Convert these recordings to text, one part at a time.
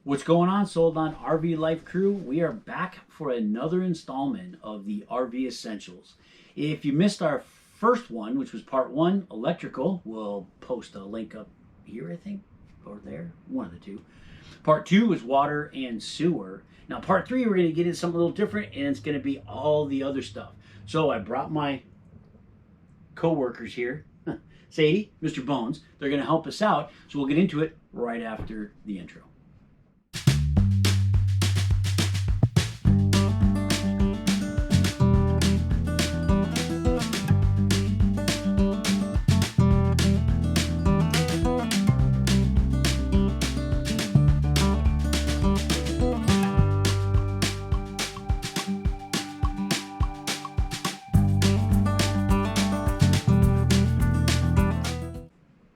What's going on, Sold On RV Life crew? We are back for another installment of the RV Essentials. If you missed our first one, which was part one, electrical, we'll post a link up here, I think, or there, one of the two. Part two is water and sewer. Now, part three, we're going to get into something a little different, and it's going to be all the other stuff. So I brought my co-workers here, Sadie, Mr. Bones. They're going to help us out, so we'll get into it right after the intro.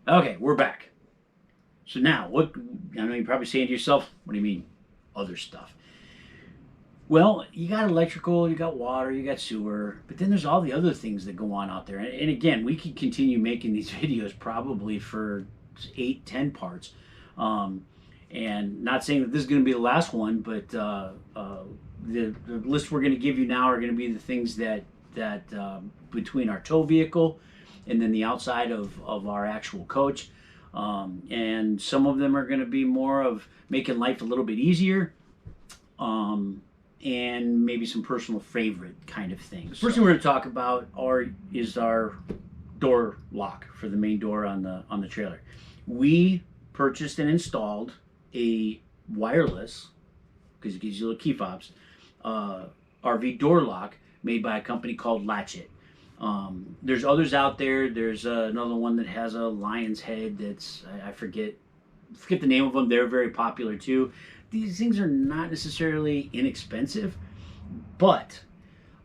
Okay, we're back. So now, I know you're probably saying to yourself, what do you mean, other stuff? Well, you got electrical, you got water, you got sewer, but then there's all the other things that go on out there. And again, we could continue making these videos probably for 8-10 parts. And not saying that this is going to be the last one, but the list we're going to give you now are going to be the things that between our tow vehicle and then the outside of our actual coach. And some of them are going to be more of making life a little bit easier, and maybe some personal favorite kind of things. The first thing we're going to talk about is our door lock for the main door on the trailer. We purchased and installed a wireless, because it gives you little key fobs, RV door lock made by a company called Latchit. There's others out there. There's another one that has a lion's head that's, I forget the name of them. They're very popular too. These things are not necessarily inexpensive, but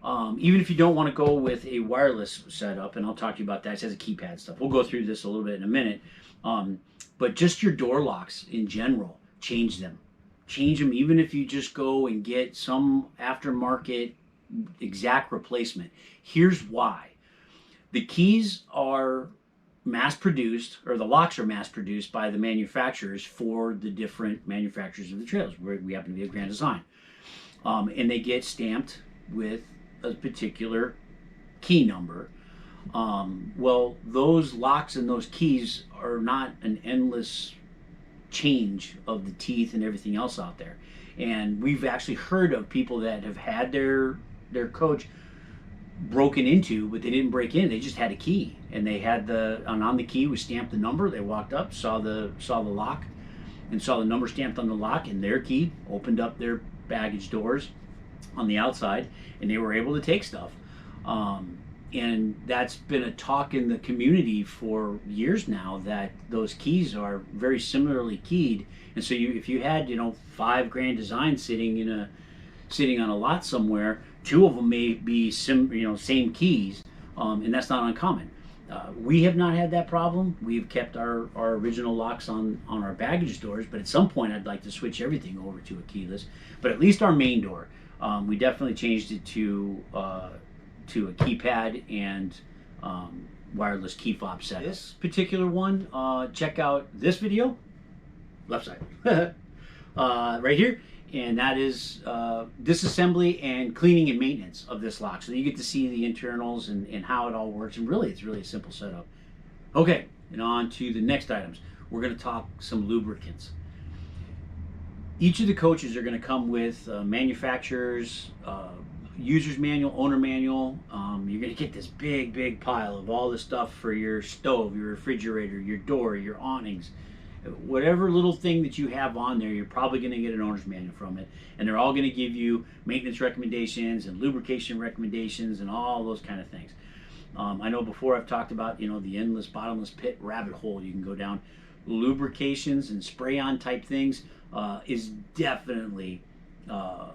even if you don't want to go with a wireless setup, and I'll talk to you about that, it has a keypad stuff. We'll go through this a little bit in a minute. But just your door locks in general, change them. Change them even if you just go and get some aftermarket exact replacement. Here's why. The keys are mass-produced, or the locks are mass-produced by the manufacturers for the different manufacturers of the trailers. We happen to be a Grand Design. And they get stamped with a particular key number. Well, those locks and those keys are not an endless change of the teeth and everything else out there. And we've actually heard of people that have had their coach broken into, but they didn't break in. They just had a key, and they had on the key was stamped the number. They walked up, saw the lock, and saw the number stamped on the lock, and their key opened up their baggage doors on the outside, and they were able to take stuff. And that's been a talk in the community for years now, that those keys are very similarly keyed. And so if you had 5 Grand Designs sitting on a lot somewhere, 2 of them may be same keys, and that's not uncommon. We have not had that problem. We've kept our original locks on our baggage doors, but at some point I'd like to switch everything over to a keyless. But at least our main door, we definitely changed it to a keypad and wireless key fob set. This particular one, check out this video, left side, right here. And that is disassembly and cleaning and maintenance of this lock. So you get to see the internals and how it all works. And really, it's really a simple setup. Okay, and on to the next items. We're going to talk some lubricants. Each of the coaches are going to come with manufacturer's user's manual, owner manual. You're going to get this big pile of all the stuff for your stove, your refrigerator, your door, your awnings. Whatever little thing that you have on there, you're probably going to get an owner's manual from it. And they're all going to give you maintenance recommendations and lubrication recommendations and all those kind of things. I know before I've talked about, the endless bottomless pit rabbit hole you can go down. Lubrications and spray-on type things is definitely a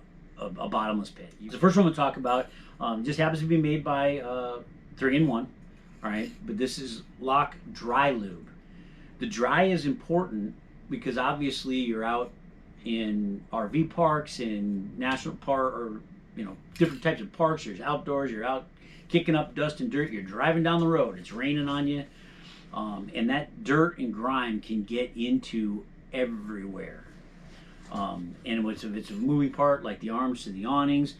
bottomless pit. The first one we'll talk about just happens to be made by 3-in-1, all right? But this is Lock Dry Lube. The dry is important because obviously you're out in RV parks, in national park, or different types of parks. There's outdoors. You're out kicking up dust and dirt. You're driving down the road. It's raining on you. And that dirt and grime can get into everywhere. And if it's a moving part, like the arms to the awnings,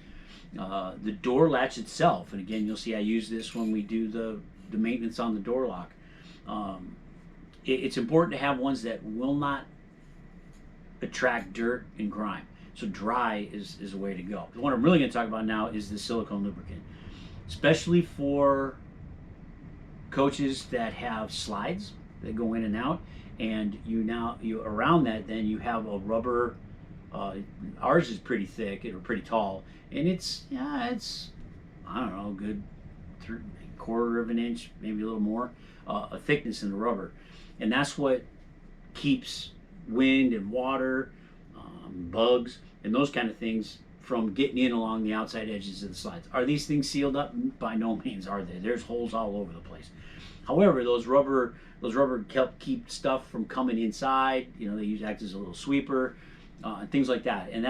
the door latch itself, and again, you'll see I use this when we do the maintenance on the door lock. It's important to have ones that will not attract dirt and grime. So dry is a way to go. The one I'm really going to talk about now is the silicone lubricant, especially for coaches that have slides that go in and out, and you around that, then you have a rubber. Ours is pretty thick or pretty tall, and it's I don't know, good quarter of an inch, maybe a little more, a thickness in the rubber, and that's what keeps wind and water, bugs, and those kind of things from getting in along the outside edges of the slides. Are these things sealed up? By no means are they. There's holes all over the place. However, those rubber help keep stuff from coming inside. You know, they act as a little sweeper, and things like that. And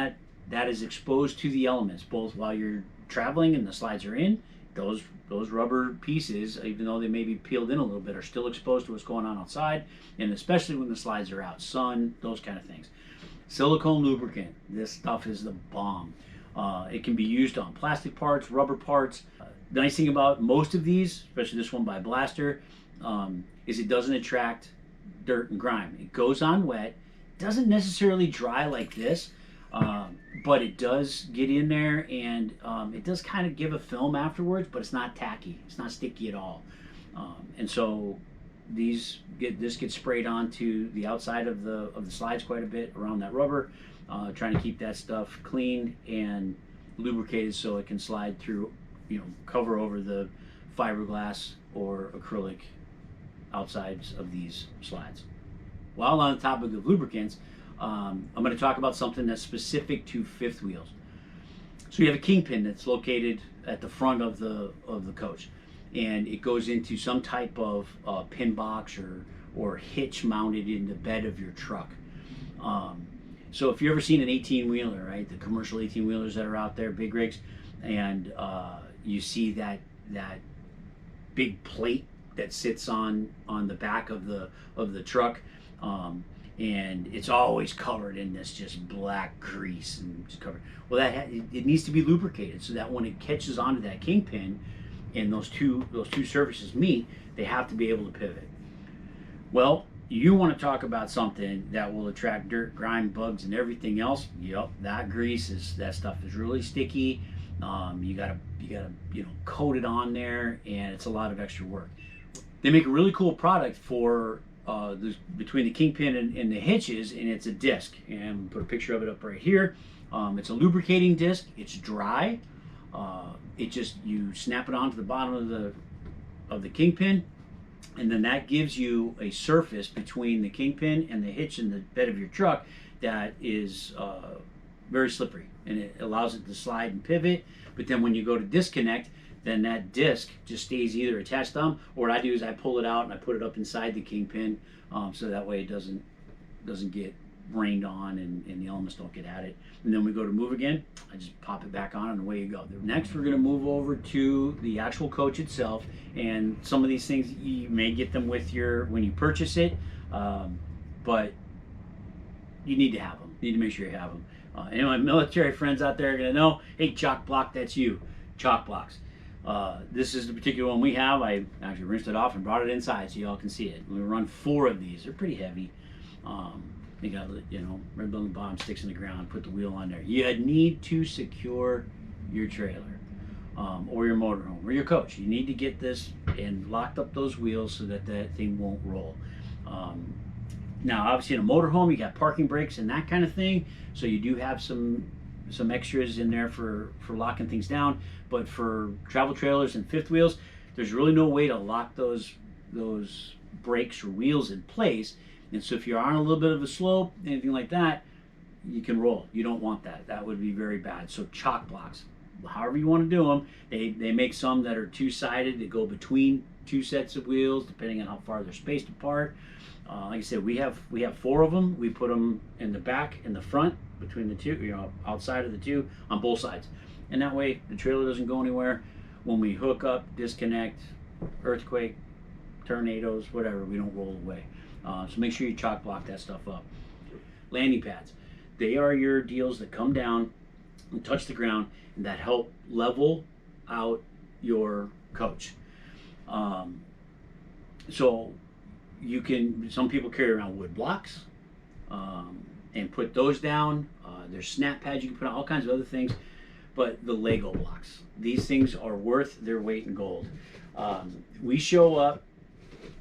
that is exposed to the elements, both while you're traveling and the slides are in. Those rubber pieces, even though they may be peeled in a little bit, are still exposed to what's going on outside, and especially when the slides are out, sun, those kind of things. Silicone lubricant, this stuff is the bomb. It can be used on plastic parts, rubber parts. The nice thing about most of these, especially this one by Blaster, is it doesn't attract dirt and grime. It goes on wet, doesn't necessarily dry like this, but it does get in there, and it does kind of give a film afterwards, but it's not tacky, it's not sticky at all. And so this gets sprayed onto the outside of the slides quite a bit around that rubber, trying to keep that stuff clean and lubricated so it can slide through, cover over the fiberglass or acrylic outsides of these slides. While on the topic of lubricants, I'm going to talk about something that's specific to fifth wheels. So you have a kingpin that's located at the front of the coach, and it goes into some type of pin box or hitch mounted in the bed of your truck. So if you've ever seen an 18-wheeler, right, the commercial 18-wheelers that are out there, big rigs, and you see that big plate that sits on the back of the truck, and it's always covered in this just black grease and just covered. Well, it needs to be lubricated so that when it catches onto that kingpin and those two surfaces meet, they have to be able to pivot. Well, you want to talk about something that will attract dirt, grime, bugs, and everything else. Yep, that stuff is really sticky. You gotta coat it on there, and it's a lot of extra work. They make a really cool product for between the kingpin and the hitches, and it's a disc. And put a picture of it up right here. It's a lubricating disc. It's dry. You snap it onto the bottom of the kingpin, and then that gives you a surface between the kingpin and the hitch in the bed of your truck that is very slippery, and it allows it to slide and pivot. But then when you go to disconnect, then that disc just stays either attached to them, or what I do is I pull it out and I put it up inside the kingpin, so that way it doesn't get rained on and the elements don't get at it. And then we go to move again, I just pop it back on and away you go. Next, we're going to move over to the actual coach itself, and some of these things you may get them with when you purchase it, but you need to have them. You need to make sure you have them. Any of my military friends out there are going to know, hey, CHOCK block, that's you. CHOCK blocks. This is the particular one we have. I actually rinsed it off and brought it inside so y'all can see it. We run 4 of these. They're pretty heavy. They got, red on the bottom, sticks in the ground, put the wheel on there. You need to secure your trailer or your motorhome or your coach. You need to get this and locked up those wheels so that thing won't roll. Now, obviously in a motorhome, you got parking brakes and that kind of thing, so you do have some extras in there for locking things down. But for travel trailers and fifth wheels, there's really no way to lock those brakes or wheels in place. And so if you're on a little bit of a slope, anything like that, you can roll. You don't want that. That would be very bad. So CHOCK blocks, however you want to do them. They make some that are 2-sided. They go between 2 sets of wheels, depending on how far they're spaced apart. Like I said, we have 4 of them. We put them in the back and the front, between the 2, outside of the 2, on both sides. And that way the trailer doesn't go anywhere. When we hook up, disconnect, earthquake, tornadoes, whatever, we don't roll away. So make sure you CHOCK block that stuff up. Landing pads. They are your deals that come down and touch the ground and that help level out your coach. So you can, some people carry around wood blocks and put those down. There's snap pads you can put on, all kinds of other things. But the Lego blocks, these things are worth their weight in gold. We show up,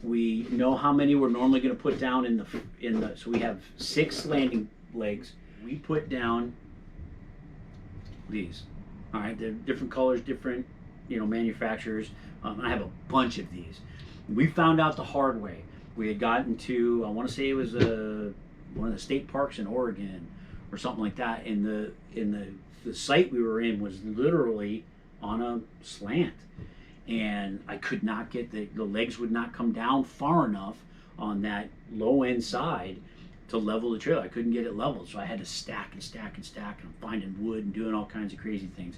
we know how many we're normally going to put down in the, so we have 6 landing legs. We put down these. All right, they're different colors, different, manufacturers. I have a bunch of these. We found out the hard way. We had gotten to, I want to say it was one of the state parks in Oregon or something like that. And the site we were in was literally on a slant, and I could not get the legs would not come down far enough on that low end side to level the trailer. I couldn't get it leveled, so I had to stack and stack and stack, and I'm finding wood and doing all kinds of crazy things.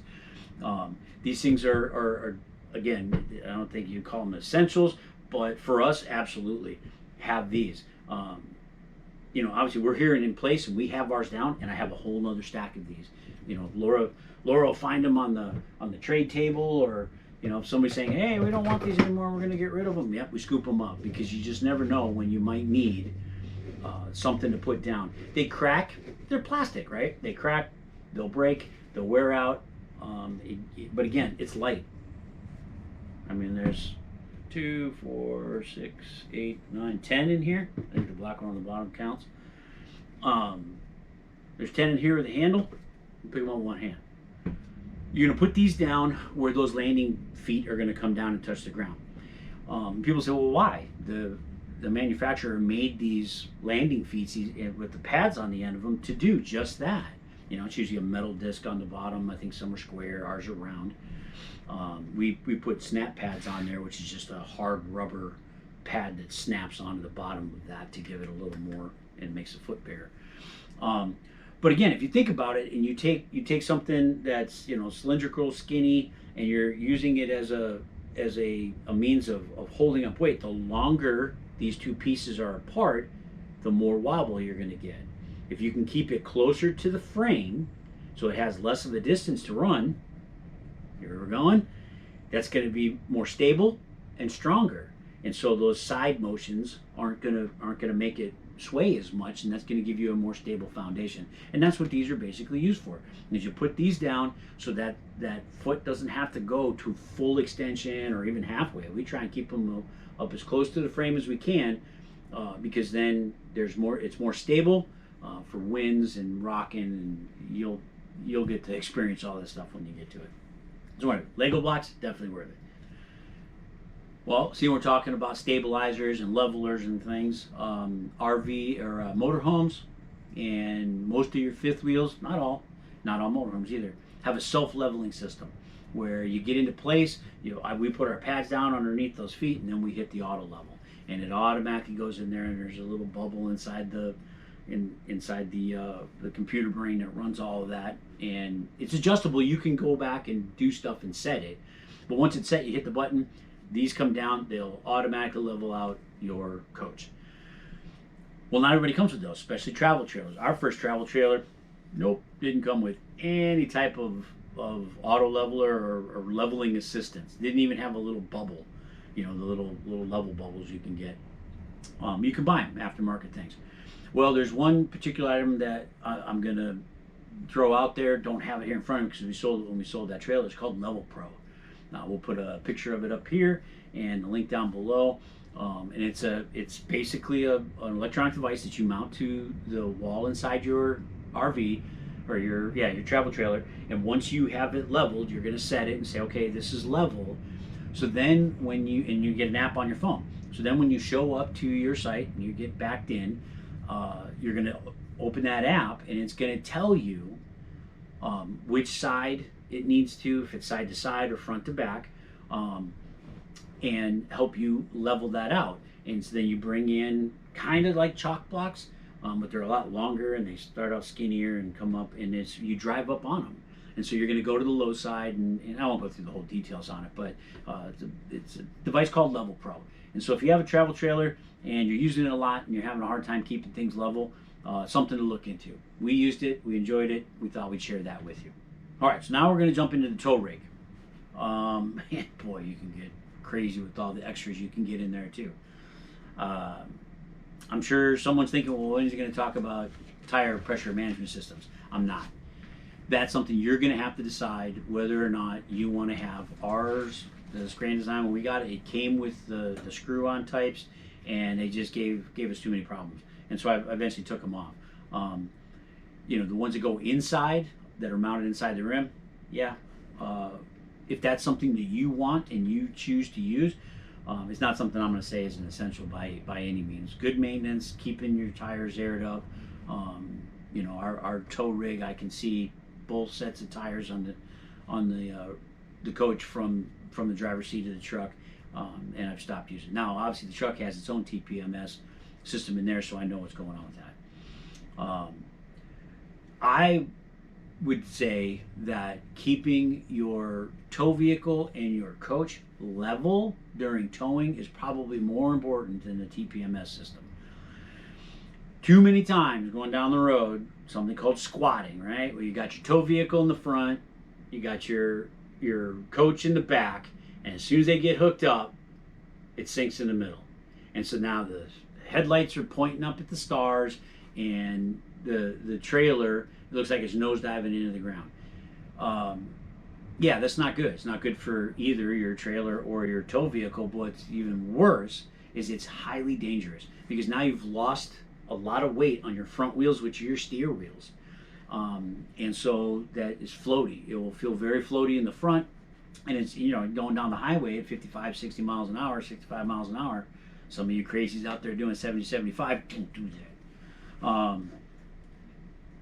These things are again, I don't think you call them essentials, but for us, absolutely have these. Obviously we're here and in place, and we have ours down, and I have a whole nother stack of these. Laura will find them on the trade table, or if somebody's saying, hey, we don't want these anymore, we're going to get rid of them. Yep, we scoop them up, because you just never know when you might need something to put down. They crack. They're plastic, right? They crack, they'll break, they'll wear out. But again, it's light. I mean, there's 2, 4, 6, 8, 9, 10 in here. I think the black one on the bottom counts. There's 10 in here with a handle. Pick them up with one hand. You're going to put these down where those landing feet are going to come down and touch the ground. People say, well, why? The manufacturer made these landing feet with the pads on the end of them to do just that. It's usually a metal disc on the bottom. I think some are square, ours are round. We put snap pads on there, which is just a hard rubber pad that snaps onto the bottom of that to give it a little more, and makes the foot bare. But again, if you think about it, and you take something that's cylindrical, skinny, and you're using it as a means of holding up weight, the longer these two pieces are apart, the more wobble you're going to get. If you can keep it closer to the frame, so it has less of a distance to run, here we're going, that's going to be more stable and stronger. And so those side motions aren't going to make it sway as much, and that's going to give you a more stable foundation. And that's what these are basically used for. Is you put these down so that that foot doesn't have to go to full extension or even halfway. We try and keep them up as close to the frame as we can, because then it's more stable for winds and rocking, and you'll get to experience all this stuff when you get to it. So anyway, Lego blocks, definitely worth it. Well, see, we're talking about stabilizers and levelers and things. RV or motorhomes, and most of your fifth wheels, not all motorhomes either, have a self-leveling system where you get into place. We put our pads down underneath those feet, and then we hit the auto level, and it automatically goes in there, and there's a little bubble inside the computer brain that runs all of that, and it's adjustable. You can go back and do stuff and set it, but once it's set, you hit the button. These come down, they'll automatically level out your coach. Well, not everybody comes with those, especially travel trailers. Our first travel trailer, nope, didn't come with any type of auto leveler or leveling assistance. Didn't even have a little bubble, the little level bubbles you can get. You can buy them, aftermarket things. Well, there's one particular item that I'm going to throw out there. Don't have it here in front of me because we sold it when we sold that trailer. It's called Level Pro. We'll put a picture of it up here and a link down below. And it's basically an electronic device that you mount to the wall inside your RV or your travel trailer. And once you have it leveled, you're going to set it and say, okay, this is level. So then you get an app on your phone. So then when you show up to your site and you get backed in, you're going to open that app, and it's going to tell you which side it needs to, if it's side to side or front to back, and help you level that out. And so then you bring in kind of like CHOCK blocks, but they're a lot longer, and they start out skinnier and come up, and you drive up on them. And so you're going to go to the low side, and I won't go through the whole details on it, but it's a device called Level Pro. And so if you have a travel trailer and you're using it a lot and you're having a hard time keeping things level, something to look into. We used it, we enjoyed it, we thought we'd share that with you. All right, so now we're going to jump into the tow rig. And boy, you can get crazy with all the extras you can get in there too. I'm sure someone's thinking, well, when is he going to talk about tire pressure management systems? I'm not. That's something you're going to have to decide whether or not you want to have ours. This Grand Design, when we got it, it came with the screw-on types, and they just gave us too many problems. And so I eventually took them off. You know, the ones that go inside, that are mounted inside the rim, yeah. If that's something that you want and you choose to use, it's not something I'm going to say is an essential by any means. Good maintenance, keeping your tires aired up. You know, our tow rig, I can see both sets of tires on the coach from the driver's seat of the truck, and I've stopped using it. Now, obviously, the truck has its own TPMS system in there, so I know what's going on with that. I would say that keeping your tow vehicle and your coach level during towing is probably more important than the TPMS system. Too many times going down the road, something called squatting, right? Where you got your tow vehicle in the front, you got your coach in the back, and as soon as they get hooked up, it sinks in the middle. And so now the headlights are pointing up at the stars, and the trailer, it looks like it's nosediving into the ground. Yeah, that's not good. It's not good for either your trailer or your tow vehicle, but what's even worse is it's highly dangerous, because now you've lost a lot of weight on your front wheels, which are your steer wheels. And so that is floaty. It will feel very floaty in the front, and it's, you know, going down the highway at 55, 60 miles an hour, 65 miles an hour. Some of you crazies out there doing 70, 75, don't do that.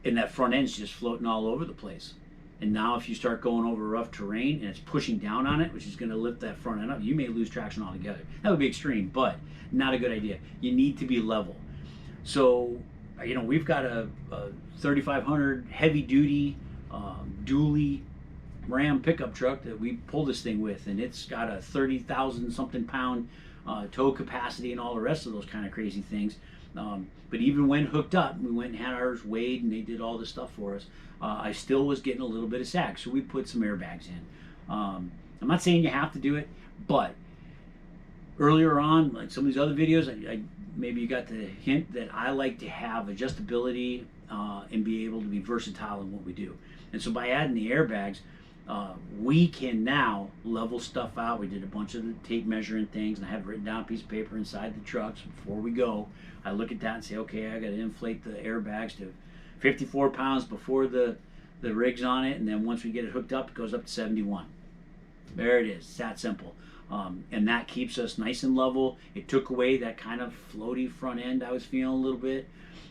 And that front end's just floating all over the place. And now if you start going over rough terrain and it's pushing down on it, which is going to lift that front end up, you may lose traction altogether. That would be extreme, but not a good idea. You need to be level. So, you know, we've got a 3500 heavy duty dually Ram pickup truck that we pull this thing with, and it's got a 30,000 something pound tow capacity and all the rest of those kind of crazy things. But even when hooked up, we went and had ours weighed, and they did all this stuff for us. I still was getting a little bit of sag, so we put some airbags in. I'm not saying you have to do it, but earlier on, like some of these other videos, maybe you got the hint that I like to have adjustability and be able to be versatile in what we do. And so by adding the airbags, we can now level stuff out. We did a bunch of the tape measuring things, and I have written down a piece of paper inside the trucks before we go. I look at that and say, okay, I got to inflate the airbags to 54 pounds before the rig's on it, and then once we get it hooked up, it goes up to 71. There it is. It's that simple. And that keeps us nice and level. It took away that kind of floaty front end I was feeling a little bit.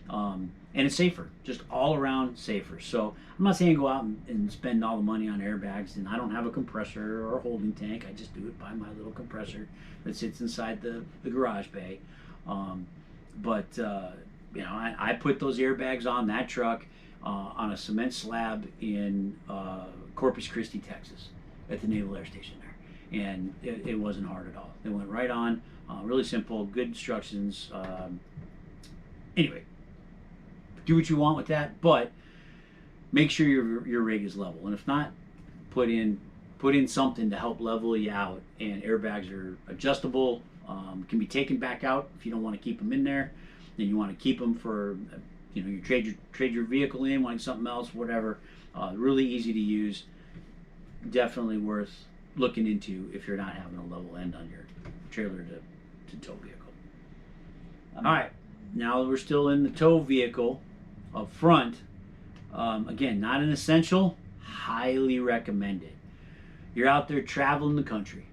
And it's safer, just all around safer. So I'm not saying go out and spend all the money on airbags, and I don't have a compressor or a holding tank. I just do it by my little compressor that sits inside the garage bay. You know, I put those airbags on that truck on a cement slab in Corpus Christi, Texas, at the Naval Air Station there. And it wasn't hard at all. It went right on, really simple, good instructions. Anyway, do what you want with that, but make sure your rig is level. And if not, put in something to help level you out. And airbags are adjustable, can be taken back out if you don't want to keep them in there. Then you want to keep them for, you know, you trade your vehicle in, wanting something else, whatever. Really easy to use. Definitely worth looking into if you're not having a level end on your trailer to tow vehicle. All right, now we're still in the tow vehicle up front. Again, not an essential, highly recommended. You're out there traveling the country,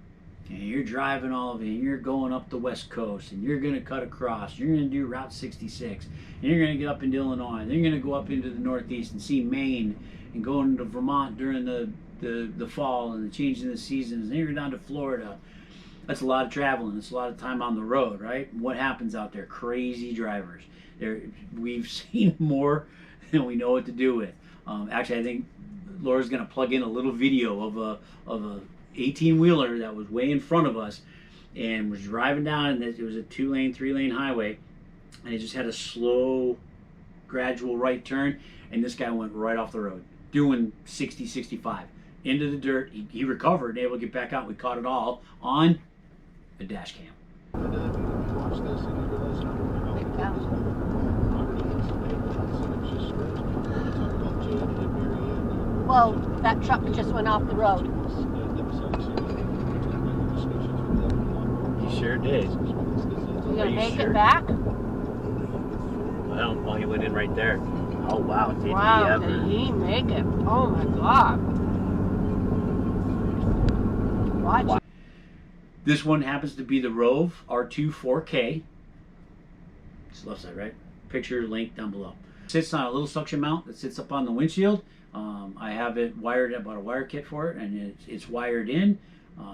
and you're driving all of it, and you're going up the West Coast, and you're going to cut across, you're going to do Route 66, and you're going to get up into Illinois, and then you're going to go up into the Northeast and see Maine, and go into Vermont during the fall and the changing of the seasons, and then you're down to Florida. That's a lot of traveling. It's a lot of time on the road, right? What happens out there? Crazy drivers. We've seen more than we know what to do with. Actually, I think Laura's going to plug in a little video of a 18-wheeler that was way in front of us and was driving down, and it was a 2-lane, 3-lane highway, and it just had a slow gradual right turn, and this guy went right off the road, doing 60, 65. Into the dirt. He recovered and able to get back out. We caught it all on a dash cam. Well, that truck just went off the road. He sure did. You gonna make it back? Well, he went in right there. Oh wow, did he Wow, ever? did he make it? Oh my God. Watch. This one happens to be the Rove R2 4K. It's left side, right? Picture link down below. It sits on a little suction mount that sits up on the windshield. I have it wired. I bought a wire kit for it, and it's wired in.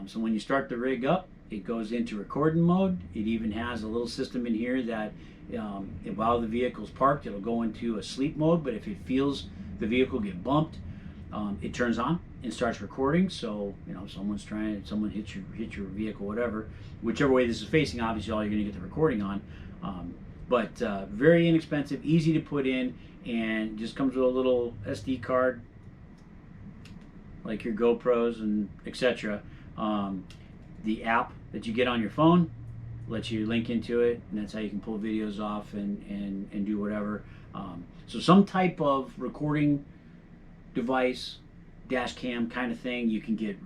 So when you start the rig up, it goes into recording mode. It even has a little system in here that while the vehicle's parked, it'll go into a sleep mode, but if it feels the vehicle get bumped, it turns on and starts recording. So, you know, someone hits your vehicle, whatever, whichever way this is facing, obviously all you're gonna get the recording on. But very inexpensive, easy to put in, and just comes with a little SD card, like your GoPros and etc. The app that you get on your phone lets you link into it, and that's how you can pull videos off and do whatever. So some type of recording device, dash cam kind of thing. You can get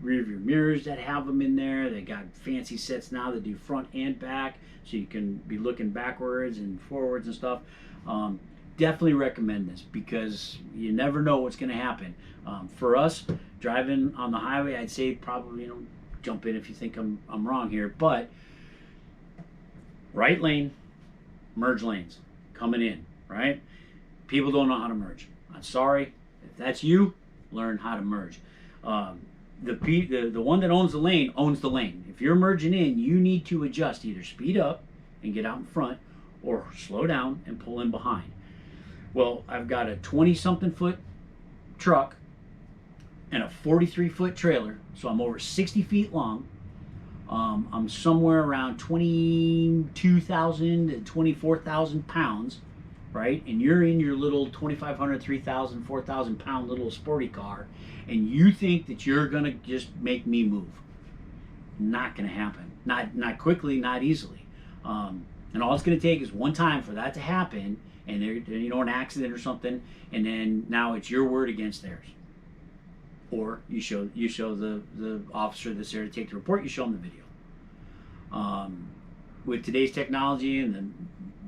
rear view mirrors that have them in there. They got fancy sets now that do front and back, so you can be looking backwards and forwards and stuff. Definitely recommend this because you never know what's going to happen. For us driving on the highway, I'd say probably, you know, jump in if you think I'm wrong here, but right lane, merge lanes coming in, right? People don't know how to merge. I'm sorry, if that's you, learn how to merge. The one that owns the lane owns the lane. If you're merging in, you need to adjust, either speed up and get out in front, or slow down and pull in behind. Well, I've got a 20-something foot truck and a 43-foot trailer, so I'm over 60 feet long. I'm somewhere around 22,000 to 24,000 pounds, right? And you're in your little 2,500, 3,000, 4,000 pound little sporty car, and you think that you're gonna just make me move. Not gonna happen. Not quickly, not easily. And all it's gonna take is one time for that to happen, and there, you know, an accident or something, and then now it's your word against theirs. Or you show the officer that's there to take the report, you show them the video. With today's technology and the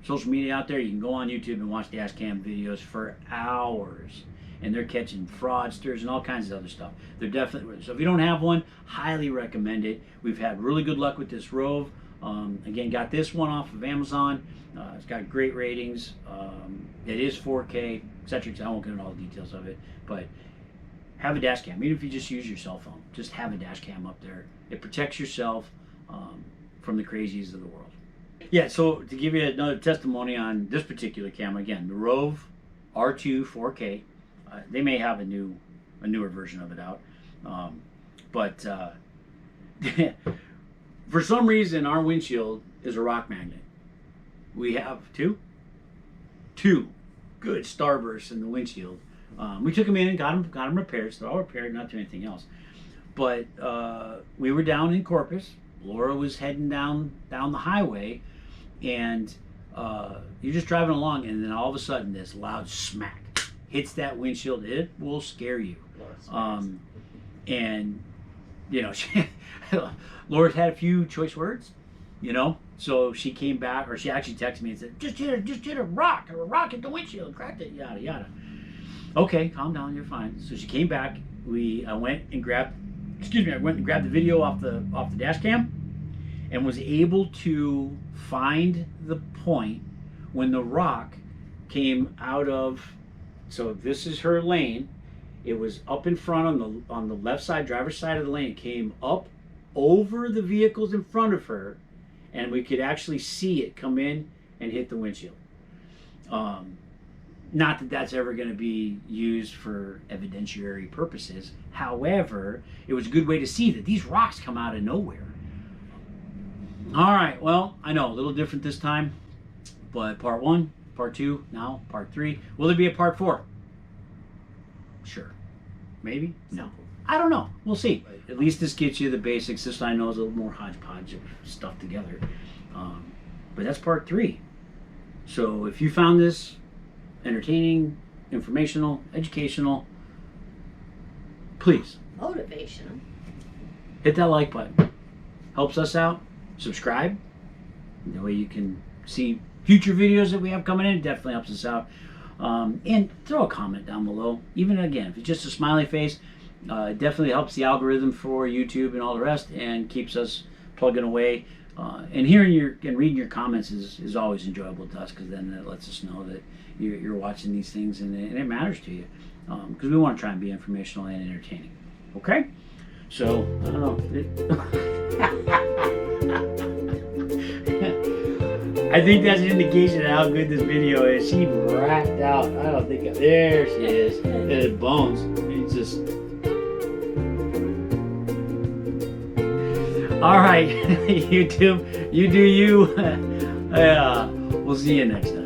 social media out there, you can go on YouTube and watch dash cam videos for hours, and they're catching fraudsters and all kinds of other stuff. They're definitely, so if you don't have one, highly recommend it. We've had really good luck with this Rove. Again, got this one off of Amazon. It's got great ratings. It is 4K, etc. I won't get into all the details of it, but have a dash cam. Even if you just use your cell phone, just have a dash cam up there. It protects yourself from the crazies of the world. Yeah, so to give you another testimony on this particular camera, again, the Rove R2 4K. They may have a newer version of it out, but for some reason our windshield is a rock magnet. We have two good starbursts in the windshield. We took them in and got them repaired. So they're all repaired, not doing anything else. But we were down in Corpus. Laura was heading down the highway, and you're just driving along, and then all of a sudden this loud smack hits that windshield. It will scare you. And you know, Laura's had a few choice words, you know. So she came back, or she actually texted me and said, just hit a rock hit the windshield, cracked it, yada yada. Okay, calm down, you're fine. So she came back. I went and grabbed the video off the dash cam, and was able to find the point when the rock came out of. So this is her lane. It was up in front on the left side, driver's side of the lane. It came up over the vehicles in front of her, and we could actually see it come in and hit the windshield. Not that that's ever going to be used for evidentiary purposes. However, it was a good way to see that these rocks come out of nowhere. All right, well, I know, a little different this time, but part one, Part 2 now, part 3. Will there be a part 4? Sure. Maybe? No. I don't know. We'll see. At least this gets you the basics. This I know is a little more hodgepodge of stuff together. But that's part 3. So if you found this entertaining, informational, educational, please Motivational. hit that like button. Helps us out. Subscribe. That way you can see future videos that we have coming in. It definitely helps us out. And throw a comment down below. Even again, if it's just a smiley face, it definitely helps the algorithm for YouTube and all the rest, and keeps us plugging away. And hearing and reading your comments is always enjoyable to us, because then that lets us know that you're watching these things and it matters to you. Because we want to try and be informational and entertaining. Okay? So, I don't know. I think that's an indication of how good this video is. She racked out. I don't think. There she is. There's bones. It's just. All right, YouTube. You do you. We'll see you next time.